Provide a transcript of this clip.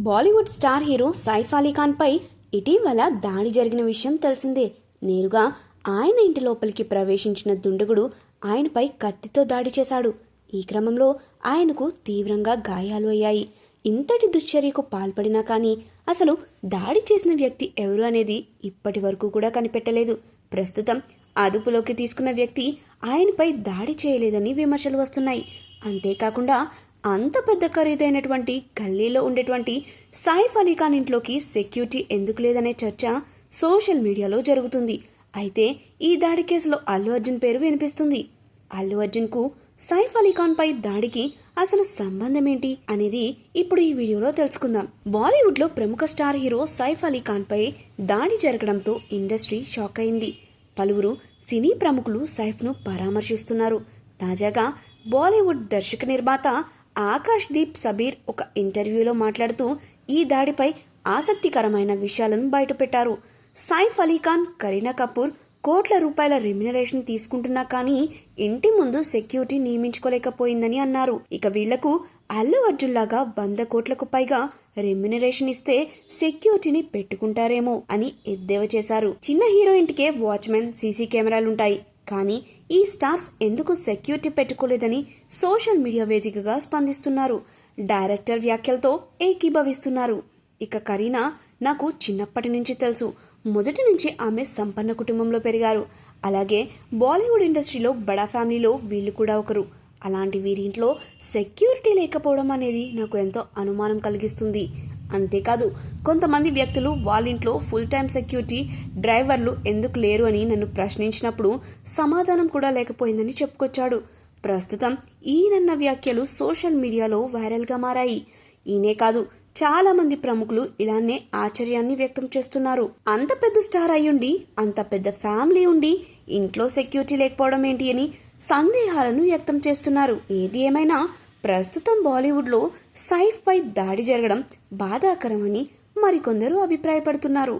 Bollywood star hero Saif Ali Khan పై ఇటీవల దాడి జరిగిన విషయం తెలిసిందే. నేరుగా ఆయన ఇంటి లోపలికి ప్రవేశించిన దుండగుడు ఆయనపై కత్తితో దాడి చేశాడు. ఈ క్రమంలో ఆయనకు తీవ్రంగా గాయాలు అయ్యాయి. ఇంతటి దుశ్చర్యకు పాల్పడినా కానీ అసలు దాడి చేసిన వ్యక్తి ఎవరు అనేది ఇప్పటి వరకు కూడా కనిపెట్టలేదు. ప్రస్తుతం అదుపులోకి తీసుకున్న వ్యక్తి ఆయనపై దాడి చేయలేదని విమర్శలు వస్తున్నాయి. అంతేకాకుండా అంత పెద్ద ఖరీదైనటువంటి గల్లీలో ఉండేటువంటి సైఫ్ అలీ ఖాన్ ఇంట్లోకి సెక్యూరిటీ ఎందుకు లేదనే చర్చ సోషల్ మీడియాలో జరుగుతుంది. అయితే ఈ దాడి కేసులో అల్లు అర్జున్ పేరు వినిపిస్తుంది. అల్లు అర్జున్కు సైఫ్ అలీ ఖాన్ పై దాడికి అసలు సంబంధం ఏంటి అనేది ఇప్పుడు ఈ వీడియోలో తెలుసుకుందాం. బాలీవుడ్ లో ప్రముఖ స్టార్ హీరో సైఫ్ అలీ ఖాన్ పై దాడి జరగడంతో ఇండస్ట్రీ షాక్ అయింది. పలువురు సినీ ప్రముఖులు సైఫ్ ను పరామర్శిస్తున్నారు. తాజాగా బాలీవుడ్ దర్శక నిర్మాత ఆకాష్ దీప్ సబీర్ ఒక ఇంటర్వ్యూలో మాట్లాడుతూ ఈ దాడిపై ఆసక్తికరమైన విషయాలను బయటపెట్టారు. సైఫ్ అలీ ఖాన్, కరీనా కపూర్ కోట్ల రూపాయల రెమ్యునరేషన్ తీసుకుంటున్నా కానీ ఇంటి ముందు సెక్యూరిటీ నియమించుకోలేకపోయిందని అన్నారు. ఇక వీళ్లకు అల్లు అర్జున్ లాగా 100 కోట్లకు పైగా రెమ్యునరేషన్ ఇస్తే సెక్యూరిటీని పెట్టుకుంటారేమో అని ఎద్దేవా చేశారు. చిన్న హీరో ఇంటికే వాచ్మెన్, సీసీ కెమెరాలుంటాయి. కానీ ఈ స్టార్స్ ఎందుకు సెక్యూరిటీ పెట్టుకోలేదని సోషల్ మీడియా వేదికగా స్పందిస్తున్నారు. డైరెక్టర్ వ్యాఖ్యలతో ఏకీభవిస్తున్నారు. ఇక కరీనా నాకు చిన్నప్పటి నుంచి తెలుసు. మొదటి నుంచి ఆమె సంపన్న కుటుంబంలో పెరిగారు. అలాగే బాలీవుడ్ ఇండస్ట్రీలో బడా ఫ్యామిలీలో వీళ్ళు కూడా ఒకరు. అలాంటి వీరింట్లో సెక్యూరిటీ లేకపోవడం అనేది నాకు ఎంతో అనుమానం కలిగిస్తుంది. అంతేకాదు కొంతమంది వ్యక్తులు వాళ్ళింట్లో ఫుల్ టైం సెక్యూరిటీ డ్రైవర్లు ఎందుకు లేరు అని నన్ను ప్రశ్నించినప్పుడు సమాధానం కూడా లేకపోయిందని చెప్పుకొచ్చాడు. ప్రస్తుతం ఈయనన్న వ్యాఖ్యలు సోషల్ మీడియాలో వైరల్గా మారాయి. ఈయనే కాదు చాలా మంది ప్రముఖులు ఇలానే ఆశ్చర్యాన్ని వ్యక్తం చేస్తున్నారు. అంత పెద్ద స్టార్ అయ్యుండి, అంత పెద్ద ఫ్యామిలీ ఉండి ఇంట్లో సెక్యూరిటీ లేకపోవడం ఏంటి అని సందేహాలను వ్యక్తం చేస్తున్నారు. ఏది ఏమైనా ప్రస్తుతం బాలీవుడ్లో సైఫ్ పై దాడి జరగడం బాధాకరమని మరికొందరు అభిప్రాయపడుతున్నారు.